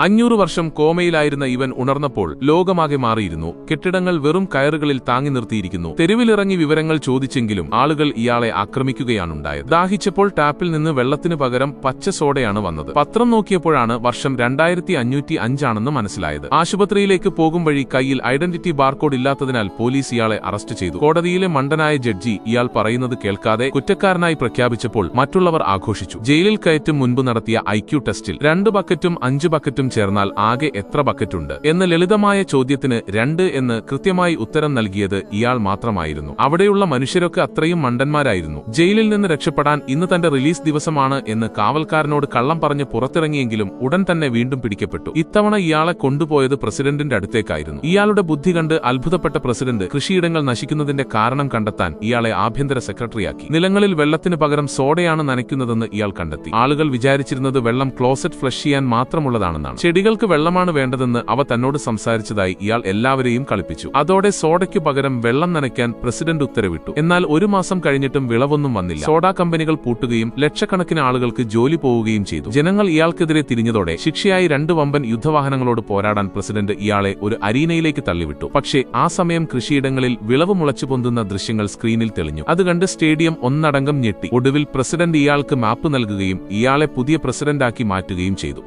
500 വർഷം കോമയിലായിരുന്ന ഇവൻ ഉണർന്നപ്പോൾ ലോകമാകെ മാറിയിരുന്നു. കെട്ടിടങ്ങൾ വെറും കയറുകളിൽ താങ്ങി നിർത്തിയിരിക്കുന്നു. തെരുവിലിറങ്ങി വിവരങ്ങൾ ചോദിച്ചെങ്കിലും ആളുകൾ ഇയാളെ ആക്രമിക്കുകയാണുണ്ടായത്. ദാഹിച്ചപ്പോൾ ടാപ്പിൽ നിന്ന് വെള്ളത്തിനു പകരം പച്ച സോഡയാണ് വന്നത്. പത്രം നോക്കിയപ്പോഴാണ് വർഷം 2505 ആണെന്ന് മനസ്സിലായത്. ആശുപത്രിയിലേക്ക് പോകും വഴി കയ്യിൽ ഐഡന്റിറ്റി ബാർകോഡ് ഇല്ലാത്തതിനാൽ പോലീസ് ഇയാളെ അറസ്റ്റ് ചെയ്തു. കോടതിയിലെ മണ്ടനായ ജഡ്ജി ഇയാൾ പറയുന്നത് കേൾക്കാതെ കുറ്റക്കാരനായി പ്രഖ്യാപിച്ചപ്പോൾ മറ്റുള്ളവർ ആഘോഷിച്ചു. ജയിലിൽ കയറ്റും മുൻപ് നടത്തിയ IQ ടെസ്റ്റിൽ 2 ബക്കറ്റും 5 ബക്കറ്റും ചേർന്നാൽ ആകെ എത്ര ബക്കറ്റുണ്ട് എന്ന ലളിതമായ ചോദ്യത്തിന് 2 എന്ന് കൃത്യമായി ഉത്തരം നൽകിയത് ഇയാൾ മാത്രമായിരുന്നു. അവിടെയുള്ള മനുഷ്യരൊക്കെ അത്രയും മണ്ടന്മാരായിരുന്നു. ജയിലിൽ നിന്ന് രക്ഷപ്പെടാൻ ഇന്ന് തന്റെ റിലീസ് ദിവസമാണ് എന്ന് കാവൽക്കാരനോട് കള്ളം പറഞ്ഞ് പുറത്തിറങ്ങിയെങ്കിലും ഉടൻ തന്നെ വീണ്ടും പിടിക്കപ്പെട്ടു. ഇത്തവണ ഇയാളെ കൊണ്ടുപോയത് പ്രസിഡന്റിന്റെ അടുത്തേക്കായിരുന്നു. ഇയാളുടെ ബുദ്ധി കണ്ട് അത്ഭുതപ്പെട്ട പ്രസിഡന്റ് കൃഷിയിടങ്ങൾ നശിക്കുന്നതിന്റെ കാരണം കണ്ടെത്താൻ ഇയാളെ ആഭ്യന്തര സെക്രട്ടറിയാക്കി. നിലങ്ങളിൽ വെള്ളത്തിന് പകരം സോഡയാണ് നനയ്ക്കുന്നതെന്ന് ഇയാൾ കണ്ടെത്തി. ആളുകൾ വിചാരിച്ചിരുന്നത് വെള്ളം ക്ലോസറ്റ് ഫ്ലഷ് ചെയ്യാൻ മാത്രമുള്ളതാണെന്നാണ്. ചെടികൾക്ക് വെള്ളമാണ് വേണ്ടതെന്ന് അവ തന്നോട് സംസാരിച്ചതായി ഇയാൾ എല്ലാവരെയും കളിപ്പിച്ചു. അതോടെ സോഡയ്ക്കു പകരം വെള്ളം നനയ്ക്കാൻ പ്രസിഡന്റ് ഉത്തരവിട്ടു. എന്നാൽ 1 മാസം കഴിഞ്ഞിട്ടും വിളവൊന്നും വന്നില്ല. സോഡാ കമ്പനികൾ പൂട്ടുകയും ലക്ഷക്കണക്കിന് ആളുകൾക്ക് ജോലി പോവുകയും ചെയ്തു. ജനങ്ങൾ ഇയാൾക്കെതിരെ തിരിഞ്ഞതോടെ ശിക്ഷയായി 2 വമ്പൻ യുദ്ധവാഹനങ്ങളോട് പോരാടാൻ പ്രസിഡന്റ് ഇയാളെ ഒരു അരീനയിലേക്ക് തള്ളിവിട്ടു. പക്ഷേ ആ സമയം കൃഷിയിടങ്ങളിൽ വിളവ് മുളച്ചു പൊന്തുന്ന ദൃശ്യങ്ങൾ സ്ക്രീനിൽ തെളിഞ്ഞു. അത് കണ്ട് സ്റ്റേഡിയം ഒന്നടങ്കം ഞെട്ടി. ഒടുവിൽ പ്രസിഡന്റ് ഇയാൾക്ക് മാപ്പ് നൽകുകയും ഇയാളെ പുതിയ പ്രസിഡന്റാക്കി മാറ്റുകയും ചെയ്തു.